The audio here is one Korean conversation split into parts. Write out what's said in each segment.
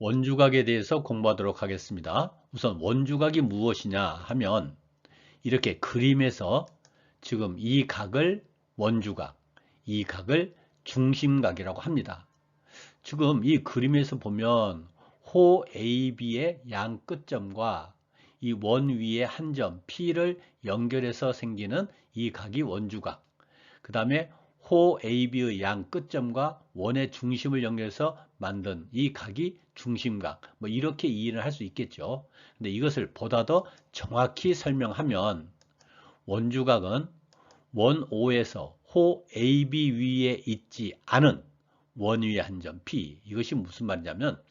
원주각에 대해서 공부하도록 하겠습니다. 우선 원주각이 무엇이냐 하면 이렇게 그림에서 지금 이 각을 원주각, 이 각을 중심각이라고 합니다. 지금 이 그림에서 보면 호 AB의 양 끝점과 이 원 위의 한 점 P를 연결해서 생기는 이 각이 원주각, 그 다음에 호 AB의 양 끝점과 원의 중심을 연결해서 만든 이 각이 중심각, 뭐 이렇게 이해를 할 수 있겠죠. 근데 이것을 보다 더 정확히 설명하면 원주각은 원 O에서 호 AB 위에 있지 않은 원 위의 한 점 P, 이것이 무슨 말이냐면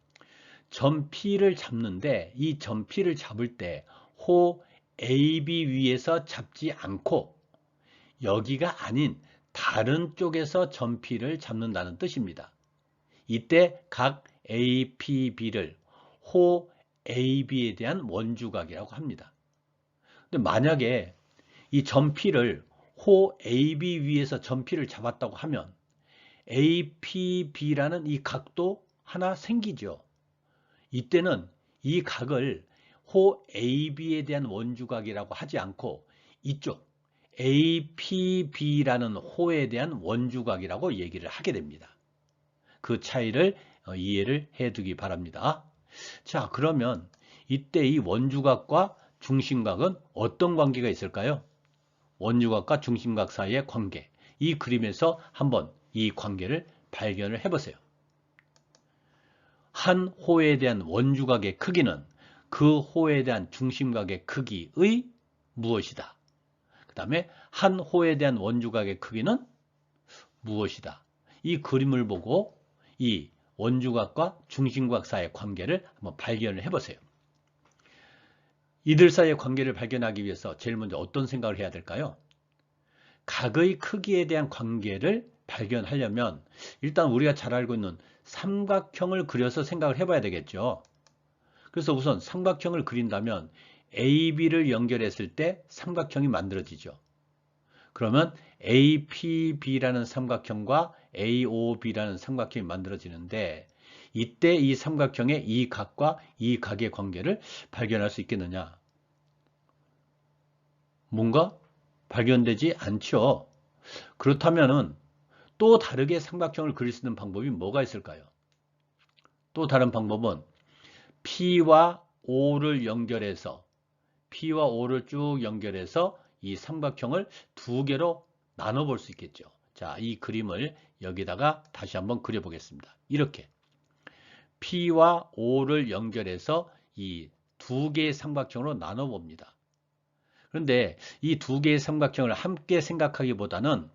점 P를 잡는데 이 점 P를 잡을 때 호 AB 위에서 잡지 않고 여기가 아닌 다른 쪽에서 점 P를 잡는다는 뜻입니다. 이때 각 APB를 호 AB에 대한 원주각이라고 합니다. 근데 만약에 이 점 P를 호 AB 위에서 점 P를 잡았다고 하면 APB라는 이 각도 하나 생기죠. 이때는 이 각을 호 AB에 대한 원주각이라고 하지 않고 이쪽 APB라는 호에 대한 원주각이라고 얘기를 하게 됩니다. 그 차이를 이해를 해 두기 바랍니다. 자, 그러면 이때 이 원주각과 중심각은 어떤 관계가 있을까요? 원주각과 중심각 사이의 관계. 이 그림에서 한번 이 관계를 발견을 해보세요. 한 호에 대한 원주각의 크기는 그 호에 대한 중심각의 크기의 무엇이다. 그 다음에 한 호에 대한 원주각의 크기는 무엇이다. 이 그림을 보고 이 원주각과 중심각 사이의 관계를 한번 발견을 해보세요. 이들 사이의 관계를 발견하기 위해서 제일 먼저 어떤 생각을 해야 될까요? 각의 크기에 대한 관계를 발견하려면 일단 우리가 잘 알고 있는 삼각형을 그려서 생각을 해봐야 되겠죠. 그래서 우선 삼각형을 그린다면 AB를 연결했을 때 삼각형이 만들어지죠. 그러면 APB라는 삼각형과 AOB라는 삼각형이 만들어지는데 이때 이 삼각형의 이 각과 이 각의 관계를 발견할 수 있겠느냐? 뭔가 발견되지 않죠. 그렇다면은 또 다르게 삼각형을 그릴 수 있는 방법이 뭐가 있을까요? 또 다른 방법은 P와 O를 연결해서 P와 O를 쭉 연결해서 이 삼각형을 두 개로 나눠 볼 수 있겠죠. 자, 이 그림을 여기다가 다시 한번 그려 보겠습니다. 이렇게 P와 O를 연결해서 이 두 개의 삼각형으로 나눠 봅니다. 그런데 이 두 개의 삼각형을 함께 생각하기보다는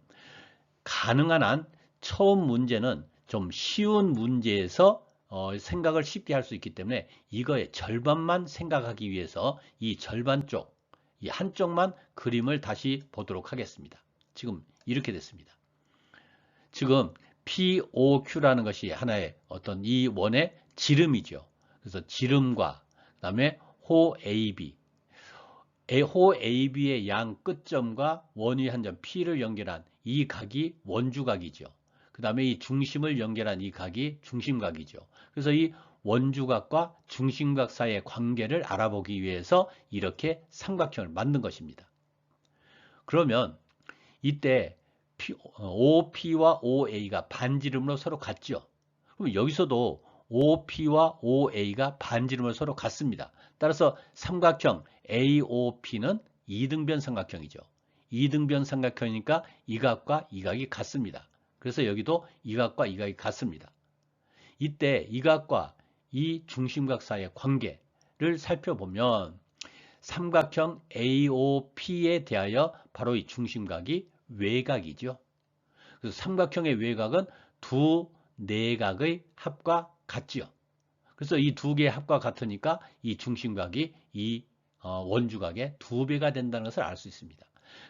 가능한 한 처음 문제는 좀 쉬운 문제에서 생각을 쉽게 할 수 있기 때문에 이거의 절반만 생각하기 위해서 이 절반 쪽, 이 한쪽만 그림을 다시 보도록 하겠습니다. 지금 이렇게 됐습니다. 지금 POQ라는 것이 하나의 어떤 이 원의 지름이죠. 그래서 지름과 그다음에 호 AB, 호 AB의 양 끝점과 원위 한 점 P를 연결한 이 각이 원주각이죠. 그 다음에 이 중심을 연결한 이 각이 중심각이죠. 그래서 이 원주각과 중심각 사이의 관계를 알아보기 위해서 이렇게 삼각형을 만든 것입니다. 그러면 이때 OP와 OA가 반지름으로 서로 같죠. 그럼 여기서도 OP와 OA가 반지름으로 서로 같습니다. 따라서 삼각형 AOP는 이등변 삼각형이죠. 이등변 삼각형이니까 이 각과 이 각이 같습니다. 그래서 여기도 이 각과 이 각이 같습니다. 이때 이 각과 이 중심각 사이의 관계를 살펴보면 삼각형 AOP에 대하여 바로 이 중심각이 외곽이죠. 그래서 삼각형의 외곽은 두 내각의 합과 같지요. 그래서 이 두 개의 합과 같으니까 이 중심각이 이 원주각의 두 배가 된다는 것을 알 수 있습니다.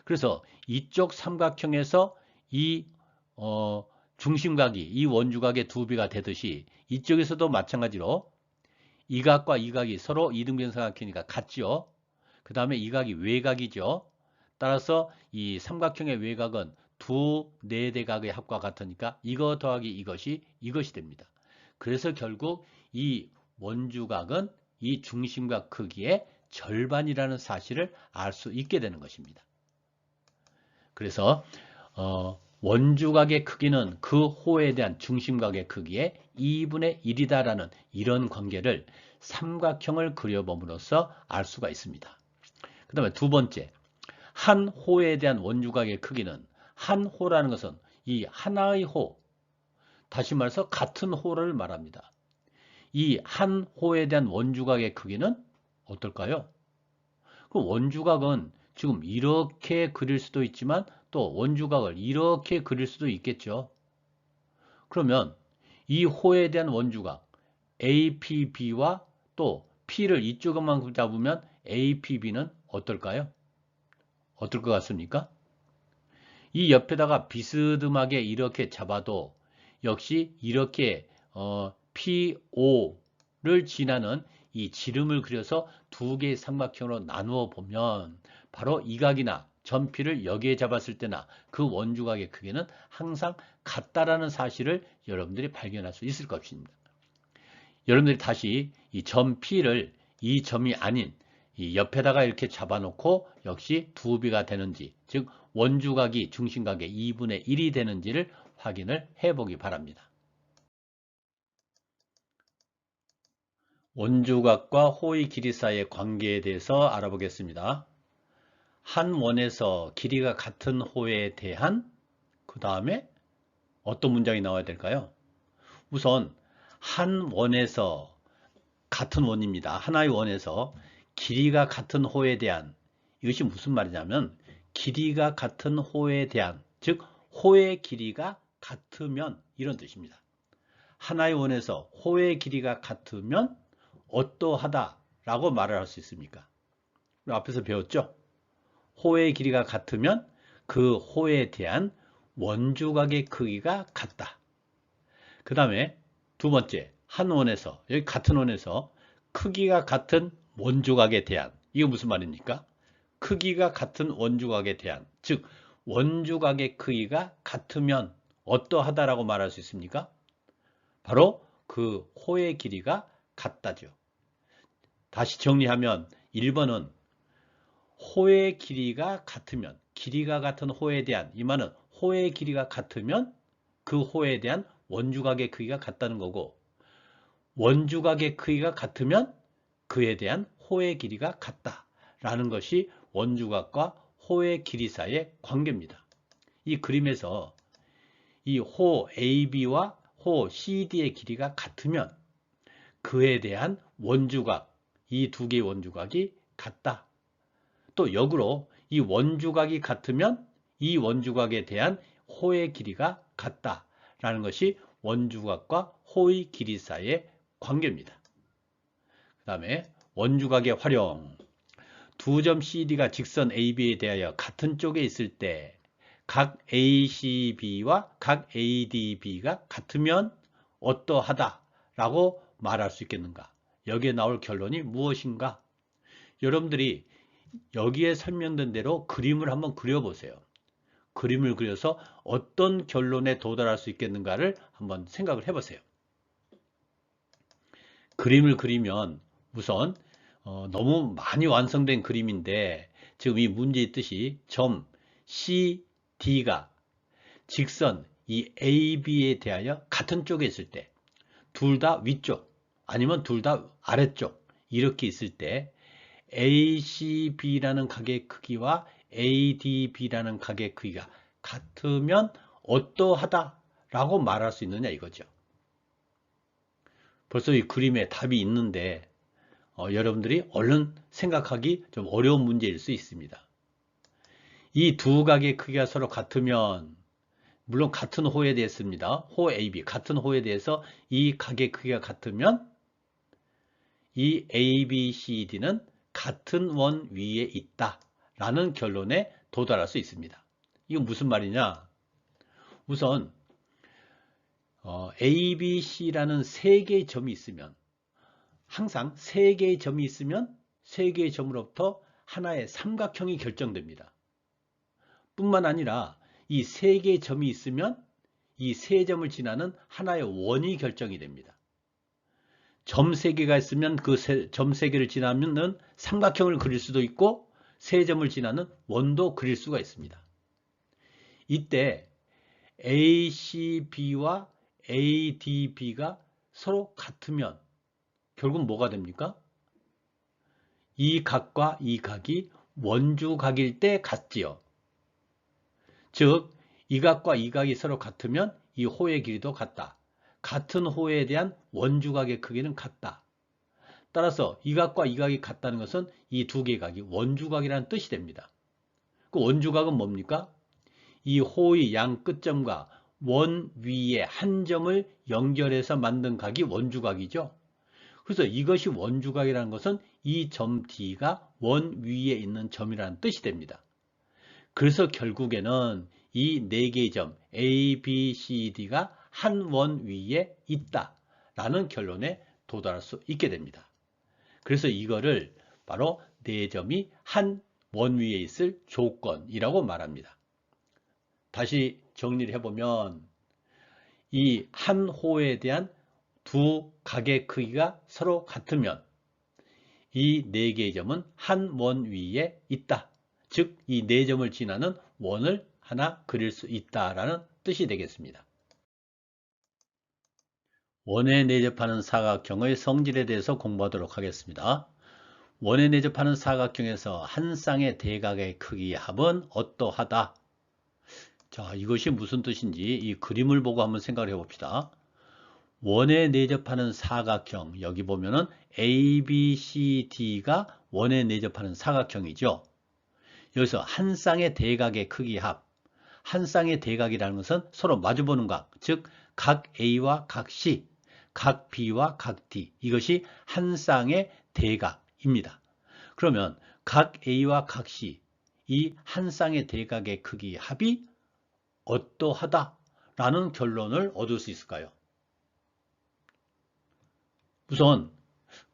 그래서 이쪽 삼각형에서 이 중심각이 이 원주각의 두 배가 되듯이 이쪽에서도 마찬가지로 이 각과 이 각이 서로 이등변 삼각형이니까 같죠. 그 다음에 이 각이 외곽이죠. 따라서 이 삼각형의 외곽은 두 네대각의 합과 같으니까 이거 더하기 이것이 됩니다. 그래서 결국 이 원주각은 이 중심각 크기의 절반이라는 사실을 알 수 있게 되는 것입니다. 그래서 원주각의 크기는 그 호에 대한 중심각의 크기의 2분의 1이다라는 이런 관계를 삼각형을 그려봄으로써 알 수가 있습니다. 그 다음에 두 번째, 한 호에 대한 원주각의 크기는, 한 호라는 것은 이 하나의 호, 다시 말해서 같은 호를 말합니다. 이 한 호에 대한 원주각의 크기는 어떨까요? 그 원주각은 지금 이렇게 그릴 수도 있지만 또 원주각을 이렇게 그릴 수도 있겠죠. 그러면 이 호에 대한 원주각 APB와 또 P를 이쪽에만 잡으면 APB는 어떨까요? 어떨 것 같습니까? 이 옆에다가 비스듬하게 이렇게 잡아도 역시 이렇게 PO를 지나는 이 지름을 그려서 두 개의 삼각형으로 나누어 보면 바로 이 각이나 점 P를 여기에 잡았을 때나 그 원주각의 크기는 항상 같다라는 사실을 여러분들이 발견할 수 있을 것입니다. 여러분들이 다시 이 점 P를 이 점이 아닌 이 옆에다가 이렇게 잡아놓고 역시 두 배가 되는지, 즉 원주각이 중심각의 2분의 1이 되는지를 확인을 해보기 바랍니다. 원주각과 호의 길이 사이의 관계에 대해서 알아보겠습니다. 한 원에서 길이가 같은 호에 대한 그 다음에 어떤 문장이 나와야 될까요? 우선 한 원에서 같은 원입니다. 하나의 원에서 길이가 같은 호에 대한, 이것이 무슨 말이냐면 길이가 같은 호에 대한, 즉 호의 길이가 같으면 이런 뜻입니다. 하나의 원에서 호의 길이가 같으면 어떠하다 라고 말을 할 수 있습니까? 앞에서 배웠죠? 호의 길이가 같으면 그 호에 대한 원주각의 크기가 같다. 그 다음에 두 번째, 한 원에서, 여기 같은 원에서 크기가 같은 원주각에 대한, 이거 무슨 말입니까? 크기가 같은 원주각에 대한, 즉 원주각의 크기가 같으면 어떠하다라고 말할 수 있습니까? 바로 그 호의 길이가 같다죠. 다시 정리하면 1번은 호의 길이가 같으면, 길이가 같은 호에 대한, 이 말은 호의 길이가 같으면 그 호에 대한 원주각의 크기가 같다는 거고, 원주각의 크기가 같으면 그에 대한 호의 길이가 같다라는 것이 원주각과 호의 길이 사이의 관계입니다. 이 그림에서 이 호 AB와 호 CD의 길이가 같으면 그에 대한 원주각, 이 두 개의 원주각이 같다. 또 역으로 이 원주각이 같으면 이 원주각에 대한 호의 길이가 같다라는 것이 원주각과 호의 길이 사이의 관계입니다. 그 다음에 원주각의 활용. 두 점 CD가 직선 AB에 대하여 같은 쪽에 있을 때 각 ACB와 각 ADB가 같으면 어떠하다 라고 말할 수 있겠는가? 여기에 나올 결론이 무엇인가? 여러분들이 여기에 설명된 대로 그림을 한번 그려보세요. 그림을 그려서 어떤 결론에 도달할 수 있겠는가를 한번 생각을 해보세요. 그림을 그리면 우선 너무 많이 완성된 그림인데 지금 이 문제의 뜻이 점 CD가 직선 이 AB에 대하여 같은 쪽에 있을 때, 둘 다 위쪽 아니면 둘 다 아래쪽 이렇게 있을 때 ACB라는 각의 크기와 ADB라는 각의 크기가 같으면 어떠하다 라고 말할 수 있느냐 이거죠. 벌써 이 그림에 답이 있는데 여러분들이 얼른 생각하기 좀 어려운 문제일 수 있습니다. 이 두 각의 크기가 서로 같으면, 물론 같은 호에 대해서입니다. 호 AB, 같은 호에 대해서 이 각의 크기가 같으면 이 ABCD는 같은 원 위에 있다 라는 결론에 도달할 수 있습니다. 이건 무슨 말이냐? 우선 ABC라는 세 개의 점이 있으면, 항상 세 개의 점이 있으면 세 개의 점으로부터 하나의 삼각형이 결정됩니다. 뿐만 아니라 이 세 개의 점이 있으면 이 세 점을 지나는 하나의 원이 결정이 됩니다. 점 3개가 있으면 그 점 3개를 지나면은 삼각형을 그릴 수도 있고 3점을 지나는 원도 그릴 수가 있습니다. 이때 ACB와 ADB가 서로 같으면 결국 뭐가 됩니까? 이 각과 이 각이 원주각일 때 같지요. 즉, 이 각과 이 각이 서로 같으면 이 호의 길이도 같다. 같은 호에 대한 원주각의 크기는 같다. 따라서 이 각과 이 각이 같다는 것은 이 두 개의 각이 원주각이라는 뜻이 됩니다. 그 원주각은 뭡니까? 이 호의 양 끝점과 원 위에 한 점을 연결해서 만든 각이 원주각이죠. 그래서 이것이 원주각이라는 것은 이 점 D가 원 위에 있는 점이라는 뜻이 됩니다. 그래서 결국에는 이 4개의 점 A, B, C, D가 한 원 위에 있다라는 결론에 도달할 수 있게 됩니다. 그래서 이거를 바로 4점이 한 원 위에 있을 조건이라고 말합니다. 다시 정리를 해보면 이 한 호에 대한 두 각의 크기가 서로 같으면 이 4개의 점은 한 원 위에 있다. 즉, 이 4점을 지나는 원을 하나 그릴 수 있다라는 뜻이 되겠습니다. 원에 내접하는 사각형의 성질에 대해서 공부하도록 하겠습니다. 원에 내접하는 사각형에서 한 쌍의 대각의 크기의 합은 어떠하다. 자, 이것이 무슨 뜻인지 이 그림을 보고 한번 생각을 해봅시다. 원에 내접하는 사각형, 여기 보면은 ABCD가 원에 내접하는 사각형이죠. 여기서 한 쌍의 대각의 크기 합, 한 쌍의 대각이라는 것은 서로 마주보는 각, 즉 각 A와 각 C, 각 B와 각 D, 이것이 한 쌍의 대각입니다. 그러면 각 A와 각 C, 이 한 쌍의 대각의 크기 합이 어떠하다라는 결론을 얻을 수 있을까요? 우선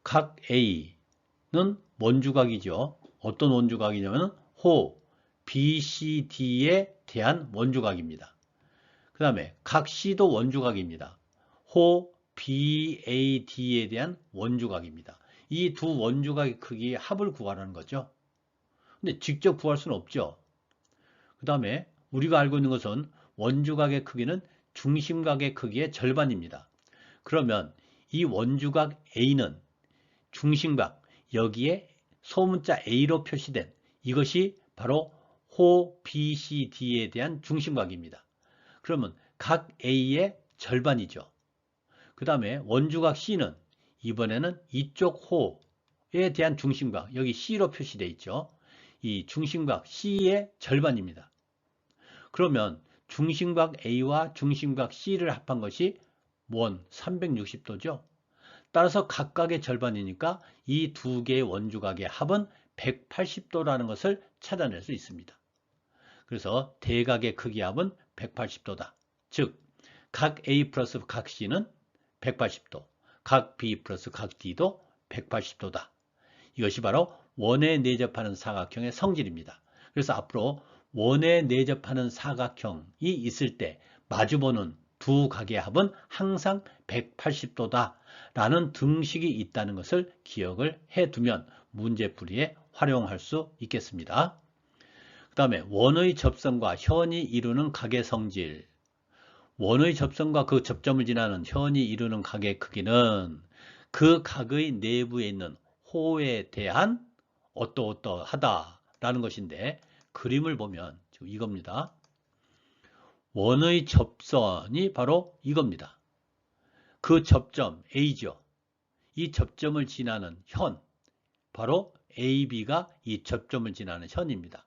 각 A는 원주각이죠. 어떤 원주각이냐면 호 BCD에 대한 원주각입니다. 그 다음에 각 C도 원주각입니다. 호 BAD에 대한 원주각입니다. 이 두 원주각의 크기의 합을 구하라는 거죠. 근데 직접 구할 수는 없죠. 그 다음에 우리가 알고 있는 것은 원주각의 크기는 중심각의 크기의 절반입니다. 그러면 이 원주각 A는 중심각, 여기에 소문자 A로 표시된 이것이 바로 호 BCD에 대한 중심각입니다. 그러면 각 A의 절반이죠. 그 다음에 원주각 C는 이번에는 이쪽 호에 대한 중심각, 여기 C로 표시되어 있죠. 이 중심각 C의 절반입니다. 그러면 중심각 A와 중심각 C를 합한 것이 원 360도죠. 따라서 각각의 절반이니까 이 두 개의 원주각의 합은 180도라는 것을 찾아낼 수 있습니다. 그래서 대각의 크기 합은 180도다. 즉, 각 A 플러스 각 C는 180도, 각 B 플러스 각 D도 180도다. 이것이 바로 원에 내접하는 사각형의 성질입니다. 그래서 앞으로 원에 내접하는 사각형이 있을 때 마주보는 두 각의 합은 항상 180도다 라는 등식이 있다는 것을 기억을 해두면 문제풀이에 활용할 수 있겠습니다. 그 다음에 원의 접선과 현이 이루는 각의 성질. 원의 접선과 그 접점을 지나는 현이 이루는 각의 크기는 그 각의 내부에 있는 호에 대한 어떠어떠하다라는 것인데, 그림을 보면 지금 이겁니다. 원의 접선이 바로 이겁니다. 그 접점 A죠. 이 접점을 지나는 현, 바로 AB가 이 접점을 지나는 현입니다.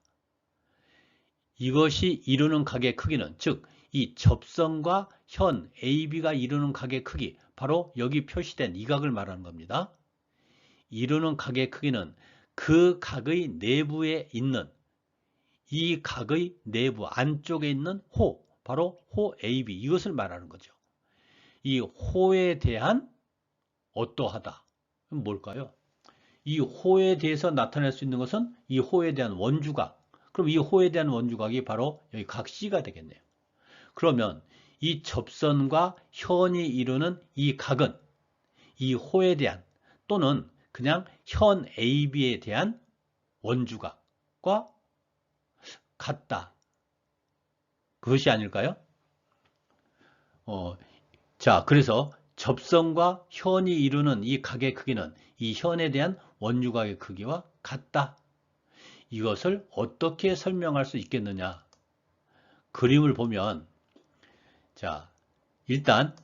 이것이 이루는 각의 크기는, 즉 이 접선과 현 AB가 이루는 각의 크기, 바로 여기 표시된 이 각을 말하는 겁니다. 이루는 각의 크기는 그 각의 내부에 있는, 이 각의 내부 안쪽에 있는 호, 바로 호 AB, 이것을 말하는 거죠. 이 호에 대한 어떠하다. 그럼 뭘까요? 이 호에 대해서 나타낼 수 있는 것은 이 호에 대한 원주각. 그럼 이 호에 대한 원주각이 바로 여기 각 C가 되겠네요. 그러면 이 접선과 현이 이루는 이 각은 이 호에 대한 또는 그냥 현 AB에 대한 원주각과 같다. 그것이 아닐까요? 자, 그래서 접선과 현이 이루는 이 각의 크기는 이 현에 대한 원주각의 크기와 같다. 이것을 어떻게 설명할 수 있겠느냐? 그림을 보면, 자, 일단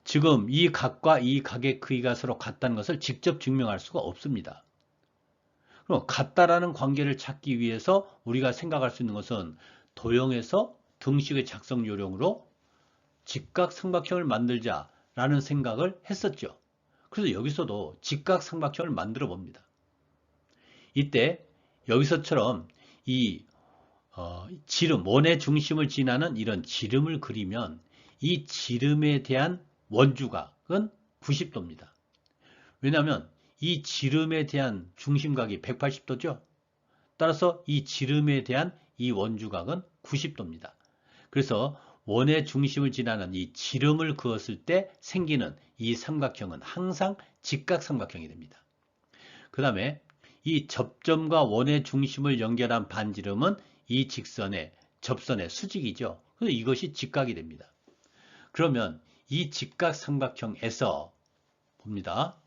지금 이 각과 이 각의 크기가 서로 같다는 것을 직접 증명할 수가 없습니다. 그럼 같다라는 관계를 찾기 위해서 우리가 생각할 수 있는 것은 도형에서 등식의 작성 요령으로 직각삼각형을 만들자라는 생각을 했었죠. 그래서 여기서도 직각삼각형을 만들어 봅니다. 이때 여기서처럼 이 지름, 원의 중심을 지나는 이런 지름을 그리면 이 지름에 대한 원주각은 90도입니다. 왜냐하면 이 지름에 대한 중심각이 180도죠. 따라서 이 지름에 대한 이 원주각은 90도입니다. 그래서 원의 중심을 지나는 이 지름을 그었을 때 생기는 이 삼각형은 항상 직각삼각형이 됩니다. 그 다음에 이 접점과 원의 중심을 연결한 반지름은 이 직선의 접선의 수직이죠. 그래서 이것이 직각이 됩니다. 그러면 이 직각삼각형에서 봅니다.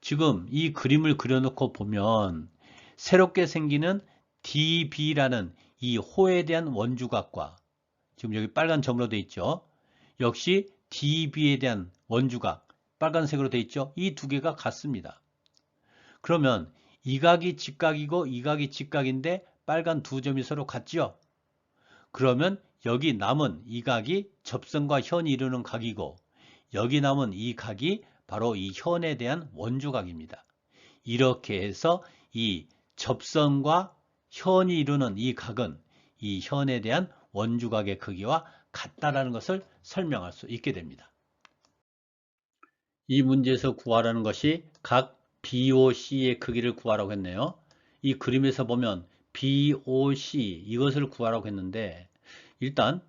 지금 이 그림을 그려놓고 보면 새롭게 생기는 DB라는 이 호에 대한 원주각과 지금 여기 빨간 점으로 되어 있죠. 역시 DB에 대한 원주각 빨간색으로 되어 있죠. 이 두 개가 같습니다. 그러면 이 각이 직각이고 이 각이 직각인데 빨간 두 점이 서로 같죠. 그러면 여기 남은 이 각이 접선과 현이 이루는 각이고 여기 남은 이 각이 바로 이 현에 대한 원주각입니다. 이렇게 해서 이 접선과 현이 이루는 이 각은 이 현에 대한 원주각의 크기와 같다라는 것을 설명할 수 있게 됩니다. 이 문제에서 구하라는 것이 각 BOC의 크기를 구하라고 했네요. 이 그림에서 보면 BOC 이것을 구하라고 했는데 일단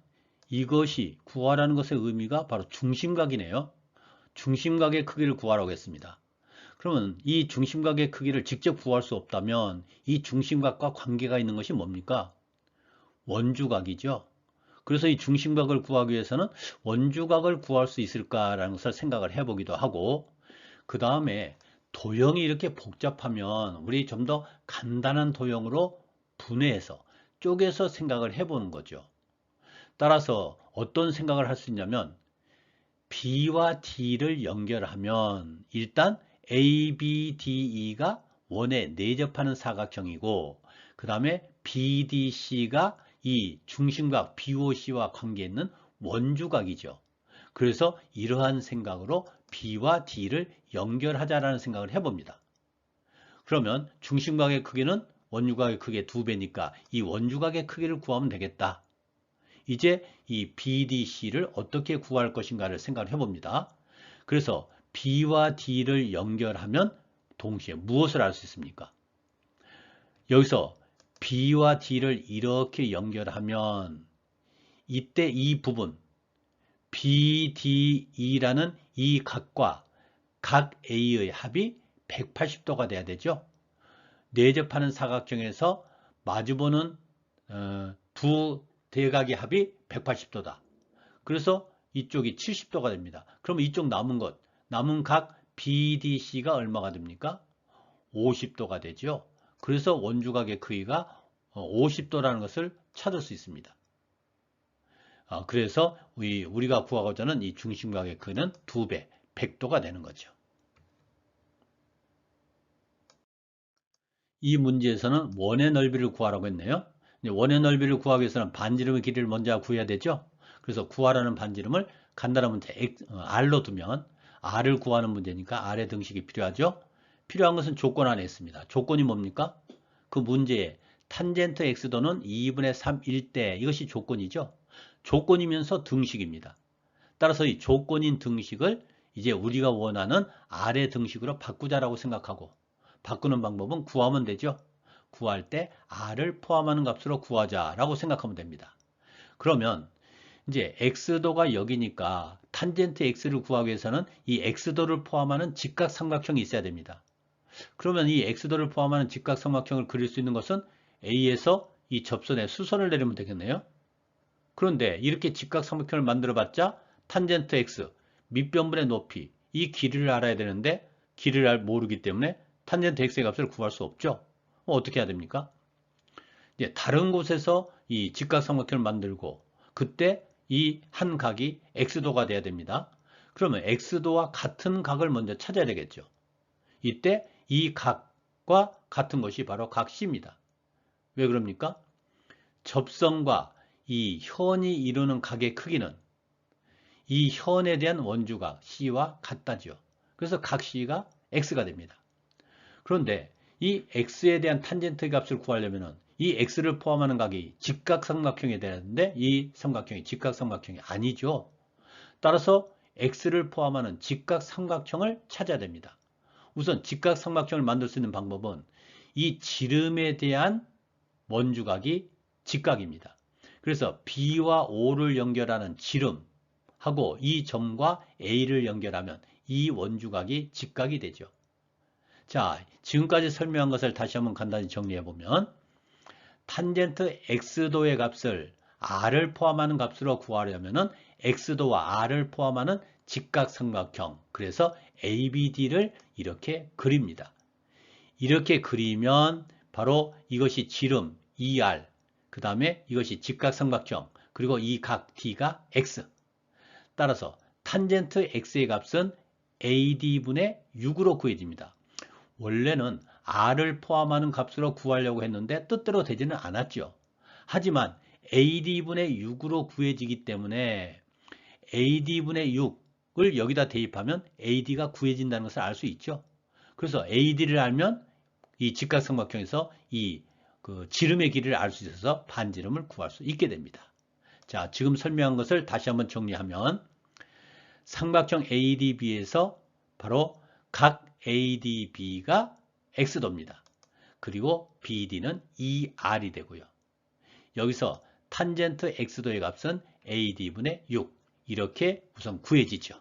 이것이 구하라는 것의 의미가 바로 중심각이네요. 중심각의 크기를 구하라고 했습니다. 그러면 이 중심각의 크기를 직접 구할 수 없다면 이 중심각과 관계가 있는 것이 뭡니까? 원주각이죠. 그래서 이 중심각을 구하기 위해서는 원주각을 구할 수 있을까라는 것을 생각을 해보기도 하고 그 다음에 도형이 이렇게 복잡하면 우리 좀 더 간단한 도형으로 분해해서 쪼개서 생각을 해보는 거죠. 따라서 어떤 생각을 할 수 있냐면 B와 D를 연결하면 일단 ABDE가 원에 내접하는 사각형이고 그 다음에 BDC가 이 중심각 BOC와 관계 있는 원주각이죠. 그래서 이러한 생각으로 B와 D를 연결하자라는 생각을 해봅니다. 그러면 중심각의 크기는 원주각의 크기의 2배니까 이 원주각의 크기를 구하면 되겠다. 이제 이 BDC를 어떻게 구할 것인가를 생각을 해봅니다. 그래서 B와 D를 연결하면 동시에 무엇을 알 수 있습니까? 여기서 B와 D를 이렇게 연결하면 이때 이 부분 BDE라는 이 각과 각 A의 합이 180도가 돼야 되죠. 내접하는 사각형에서 마주보는 두 대각의 합이 180도다. 그래서 이쪽이 70도가 됩니다. 그러면 이쪽 남은 각 BDC가 얼마가 됩니까? 50도가 되죠. 그래서 원주각의 크기가 50도라는 것을 찾을 수 있습니다. 그래서 우리가 구하고자 하는 이 중심각의 크기는 2배, 100도가 되는 거죠. 이 문제에서는 원의 넓이를 구하라고 했네요. 원의 넓이를 구하기 위해서는 반지름의 길이를 먼저 구해야 되죠. 그래서 구하라는 반지름을 간단한 문제 R로 두면 R을 구하는 문제니까 R의 등식이 필요하죠. 필요한 것은 조건 안에 있습니다. 조건이 뭡니까? 그 문제에 탄젠트 x도는 2분의 3일 때 이것이 조건이죠. 조건이면서 등식입니다. 따라서 이 조건인 등식을 이제 우리가 원하는 R의 등식으로 바꾸자라고 생각하고 바꾸는 방법은 구하면 되죠. 구할 때 R을 포함하는 값으로 구하자라고 생각하면 됩니다. 그러면 이제 x도가 여기니까 탄젠트 x를 구하기 위해서는 이 x도를 포함하는 직각삼각형이 있어야 됩니다. 그러면 이 x도를 포함하는 직각삼각형을 그릴 수 있는 것은 A에서 이 접선에 수선을 내리면 되겠네요. 그런데 이렇게 직각삼각형을 만들어봤자 탄젠트 x, 밑변분의 높이, 이 길이를 알아야 되는데 길이를 모르기 때문에 탄젠트 x의 값을 구할 수 없죠. 어떻게 해야 됩니까? 이제 다른 곳에서 이 직각삼각형을 만들고 그때 이 한 각이 x도가 돼야 됩니다. 그러면 x도와 같은 각을 먼저 찾아야 되겠죠. 이때 이 각과 같은 것이 바로 각 C입니다. 왜 그럽니까? 접선과 이 현이 이루는 각의 크기는 이 현에 대한 원주각 C와 같다죠. 그래서 각 C가 X가 됩니다. 그런데 이 X에 대한 탄젠트 값을 구하려면 이 X를 포함하는 각이 직각삼각형이 되는데 이 삼각형이 직각삼각형이 아니죠. 따라서 X를 포함하는 직각삼각형을 찾아야 됩니다. 우선 직각삼각형을 만들 수 있는 방법은 이 지름에 대한 원주각이 직각입니다. 그래서 B와 O를 연결하는 지름하고 이 점과 A를 연결하면 이 원주각이 직각이 되죠. 자, 지금까지 설명한 것을 다시 한번 간단히 정리해보면 탄젠트 x도의 값을 r을 포함하는 값으로 구하려면 x도와 r을 포함하는 직각삼각형, 그래서 ABD를 이렇게 그립니다. 이렇게 그리면 바로 이것이 지름 ER, 그 다음에 이것이 직각삼각형, 그리고 이 각 D가 X. 따라서 탄젠트 X의 값은 AD분의 6으로 구해집니다. 원래는 R을 포함하는 값으로 구하려고 했는데 뜻대로 되지는 않았죠. 하지만 AD분의 6으로 구해지기 때문에 AD분의 6을 여기다 대입하면 AD가 구해진다는 것을 알 수 있죠. 그래서 AD를 알면 이 직각삼각형에서 이 지름의 길이를 알 수 있어서 반지름을 구할 수 있게 됩니다. 자, 지금 설명한 것을 다시 한번 정리하면 삼각형 ADB에서 바로 각 ADB가 X도입니다. 그리고 BD는 ER이 되고요. 여기서 탄젠트 X도의 값은 AD분의 6 이렇게 우선 구해지죠.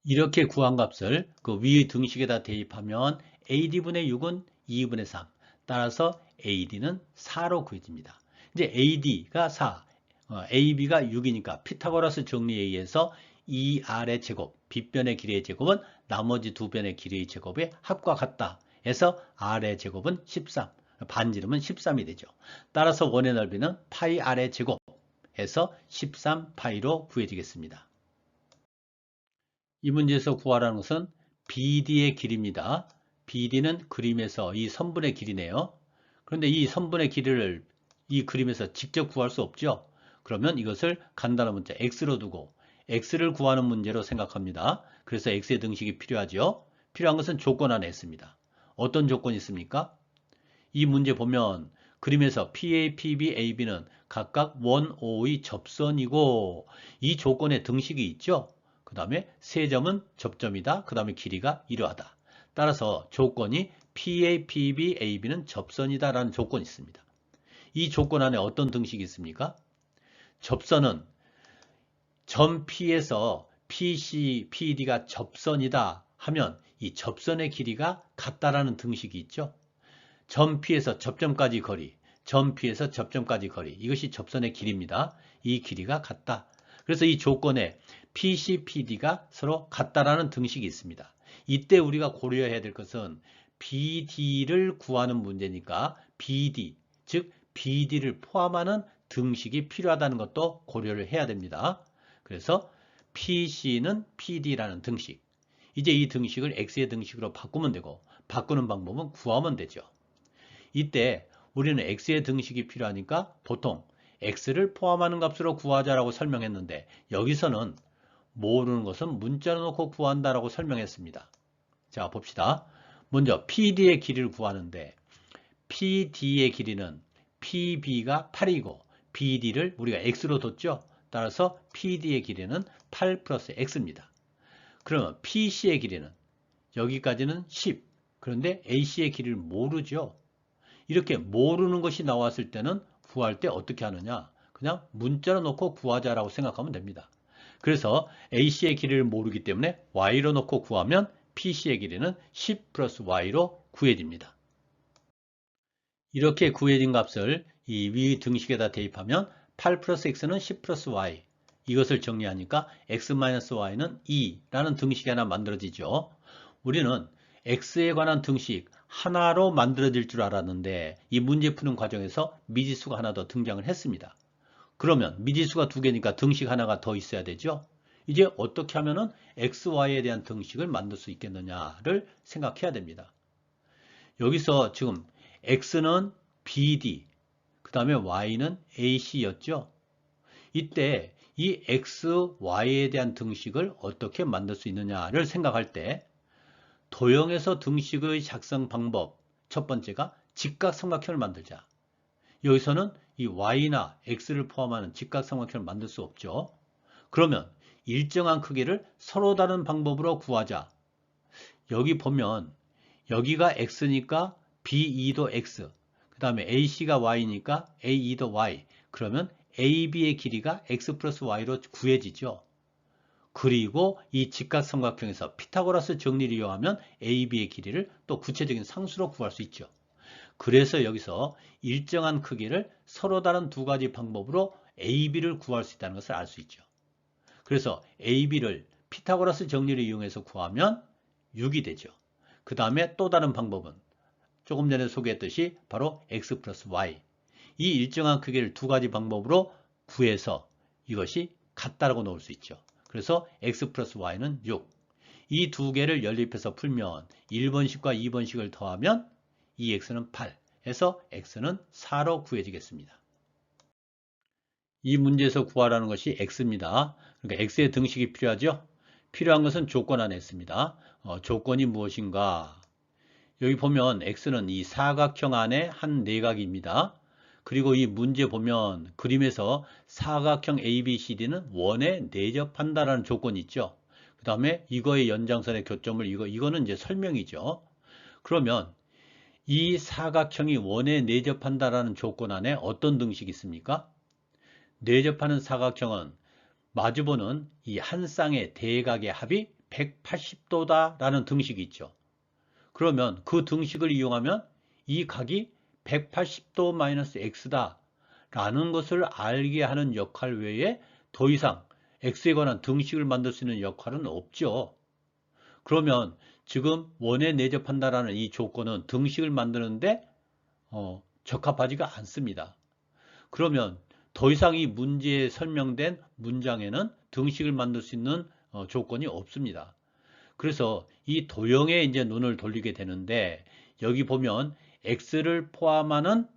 이렇게 구한 값을 그 위의 등식에다 대입하면 AD분의 6은 2분의 3 따라서 AD는 4로 구해집니다. 이제 AD가 4, AB가 6이니까 피타고라스 정리에 의해서 ER의 제곱, 빗변의 길이의 제곱은 나머지 두 변의 길이의 제곱의 합과 같다 해서 R의 제곱은 13, 반지름은 13이 되죠. 따라서 원의 넓이는 파이 R의 제곱 해서 13파이로 구해지겠습니다. 이 문제에서 구하라는 것은 BD의 길이입니다. BD는 그림에서 이 선분의 길이네요. 그런데 이 선분의 길이를 이 그림에서 직접 구할 수 없죠. 그러면 이것을 간단한 문자 X로 두고 X를 구하는 문제로 생각합니다. 그래서 X의 등식이 필요하죠. 필요한 것은 조건 안에 있습니다. 어떤 조건이 있습니까? 이 문제 보면 그림에서 PA, PB, AB는 각각 원, O의 접선이고 이 조건에 등식이 있죠. 그 다음에 세 점은 접점이다. 그 다음에 길이가 이러하다. 따라서 조건이 PA, PB, AB는 접선이다 라는 조건이 있습니다. 이 조건 안에 어떤 등식이 있습니까? 접선은 점 P에서 PC, PD가 접선이다 하면 이 접선의 길이가 같다라는 등식이 있죠. 점 P에서 접점까지 거리, 점 P에서 접점까지 거리, 이것이 접선의 길이입니다. 이 길이가 같다. 그래서 이 조건에 PC, PD가 서로 같다라는 등식이 있습니다. 이때 우리가 고려해야 될 것은 BD를 구하는 문제니까 BD, 즉 BD를 포함하는 등식이 필요하다는 것도 고려를 해야 됩니다. 그래서 PC는 PD라는 등식. 이제 이 등식을 X의 등식으로 바꾸면 되고 바꾸는 방법은 구하면 되죠. 이때 우리는 X의 등식이 필요하니까 보통 X를 포함하는 값으로 구하자라고 설명했는데 여기서는 모르는 것은 문자로 놓고 구한다라고 설명했습니다. 자, 봅시다. 먼저 PD의 길이를 구하는데 PD의 길이는 PB가 8이고 BD를 우리가 X로 뒀죠. 따라서 PD의 길이는 8 플러스 X입니다. 그러면 PC의 길이는 여기까지는 10. 그런데 AC의 길이를 모르죠. 이렇게 모르는 것이 나왔을 때는 구할 때 어떻게 하느냐? 그냥 문자로 놓고 구하자라고 생각하면 됩니다. 그래서 AC의 길이를 모르기 때문에 Y로 놓고 구하면 PC의 길이는 10 플러스 Y로 구해집니다. 이렇게 구해진 값을 이 위 등식에다 대입하면 8 플러스 X는 10 플러스 Y, 이것을 정리하니까 X 마이너스 Y는 2라는 등식이 하나 만들어지죠. 우리는 X에 관한 등식 하나로 만들어질 줄 알았는데 이 문제 푸는 과정에서 미지수가 하나 더 등장을 했습니다. 그러면 미지수가 두 개니까 등식 하나가 더 있어야 되죠. 이제 어떻게 하면은 X, Y에 대한 등식을 만들 수 있겠느냐를 생각해야 됩니다. 여기서 지금 X는 BD, 그 다음에 Y는 AC였죠. 이때 이 X, Y에 대한 등식을 어떻게 만들 수 있느냐를 생각할 때 도형에서 등식의 작성 방법, 첫 번째가 직각삼각형을 만들자. 여기서는 이 Y나 X를 포함하는 직각삼각형을 만들 수 없죠. 그러면 일정한 크기를 서로 다른 방법으로 구하자. 여기 보면 여기가 X니까 BE도 X, 그 다음에 AC가 Y니까 AE도 Y. 그러면 AB의 길이가 X 플러스 Y로 구해지죠. 그리고 이 직각삼각형에서 피타고라스 정리를 이용하면 AB의 길이를 또 구체적인 상수로 구할 수 있죠. 그래서 여기서 일정한 크기를 서로 다른 두 가지 방법으로 AB를 구할 수 있다는 것을 알 수 있죠. 그래서 AB를 피타고라스 정리를 이용해서 구하면 6이 되죠. 그 다음에 또 다른 방법은 조금 전에 소개했듯이 바로 X 플러스 Y. 이 일정한 크기를 두 가지 방법으로 구해서 이것이 같다라고 놓을 수 있죠. 그래서 X 플러스 Y는 6. 이 두 개를 연립해서 풀면 1번식과 2번식을 더하면 2X는 8 해서 X는 4로 구해지겠습니다. 이 문제에서 구하라는 것이 X입니다. 그러니까 X의 등식이 필요하죠. 필요한 것은 조건 안에 있습니다. 조건이 무엇인가? 여기 보면 X는 이 사각형 안에 한 내각입니다. 그리고 이 문제 보면 그림에서 사각형 ABCD는 원에 내접한다라는 조건이 있죠. 그 다음에 이거의 연장선의 교점을 이거는 이제 설명이죠. 그러면 이 사각형이 원에 내접한다라는 조건 안에 어떤 등식이 있습니까? 내접하는 사각형은 마주보는 이 한 쌍의 대각의 합이 180도다라는 등식이 있죠. 그러면 그 등식을 이용하면 이 각이 180도 마이너스 X다 라는 것을 알게 하는 역할 외에 더 이상 X에 관한 등식을 만들 수 있는 역할은 없죠. 그러면 지금 원에 내접한다라는 이 조건은 등식을 만드는데 적합하지가 않습니다. 그러면 더 이상 이 문제에 설명된 문장에는 등식을 만들 수 있는 조건이 없습니다. 그래서 이 도형에 이제 눈을 돌리게 되는데 여기 보면 X를 포함하는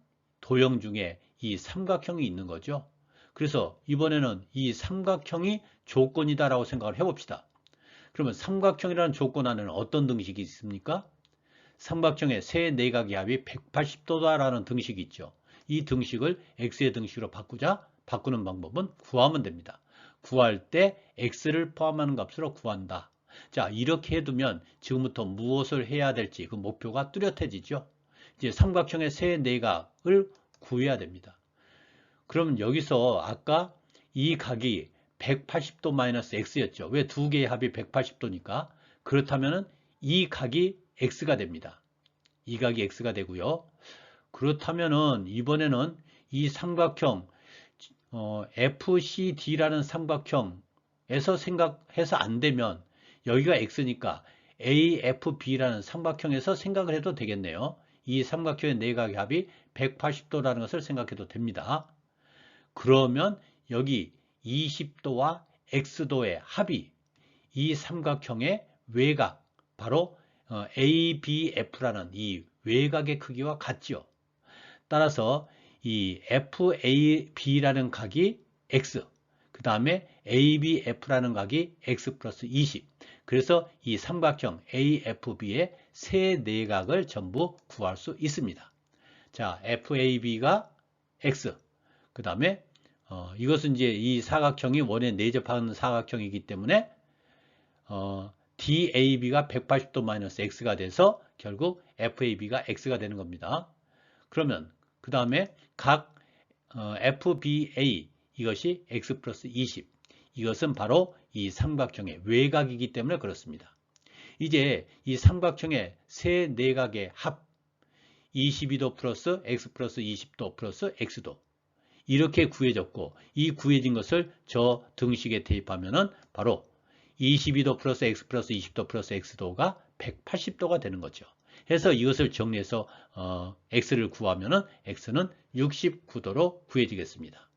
도형 중에 이 삼각형이 있는 거죠. 그래서 이번에는 이 삼각형이 조건이다라고 생각을 해봅시다. 그러면 삼각형이라는 조건 안에는 어떤 등식이 있습니까? 삼각형의 세 내각의 합이 180도다라는 등식이 있죠. 이 등식을 X의 등식으로 바꾸는 방법은 구하면 됩니다. 구할 때 X를 포함하는 값으로 구한다. 자, 이렇게 해두면 지금부터 무엇을 해야 될지 그 목표가 뚜렷해지죠. 이제 삼각형의 세 내각을 구해야 됩니다. 그럼 여기서 아까 이 각이 180도 마이너스 X였죠. 왜 두 개의 합이 180도니까? 그렇다면 이 각이 X가 됩니다. 이 각이 X가 되고요. 그렇다면은 이번에는 이 삼각형 FCD라는 삼각형에서 생각해서 안 되면 여기가 X니까 AFB라는 삼각형에서 생각을 해도 되겠네요. 이 삼각형의 내각의 합이 180도라는 것을 생각해도 됩니다. 그러면 여기 20도와 X도의 합이 이 삼각형의 외각, 바로 ABF라는 이 외각의 크기와 같지요. 따라서 이 FAB라는 각이 X, 그 다음에 ABF라는 각이 X 플러스 20. 그래서 이 삼각형 AFB의 세 내각을 전부 구할 수 있습니다. 자, FAB가 X, 그 다음에 이것은 이제 이 사각형이 원에 내접하는 사각형이기 때문에 DAB가 180도 마이너스 X가 돼서 결국 FAB가 X가 되는 겁니다. 그러면 그 다음에 각 FBA 이것이 x 플러스 20 이것은 바로 이 삼각형의 외곽이기 때문에 그렇습니다. 이제 이 삼각형의 세 내각의 합 22도 플러스 x 플러스 20도 플러스 x도 이렇게 구해졌고 이 구해진 것을 저 등식에 대입하면은 바로 22도 플러스 x 플러스 20도 플러스 x도가 180도가 되는 거죠. 해서 이것을 정리해서 x를 구하면은 x는 69도로 구해지겠습니다.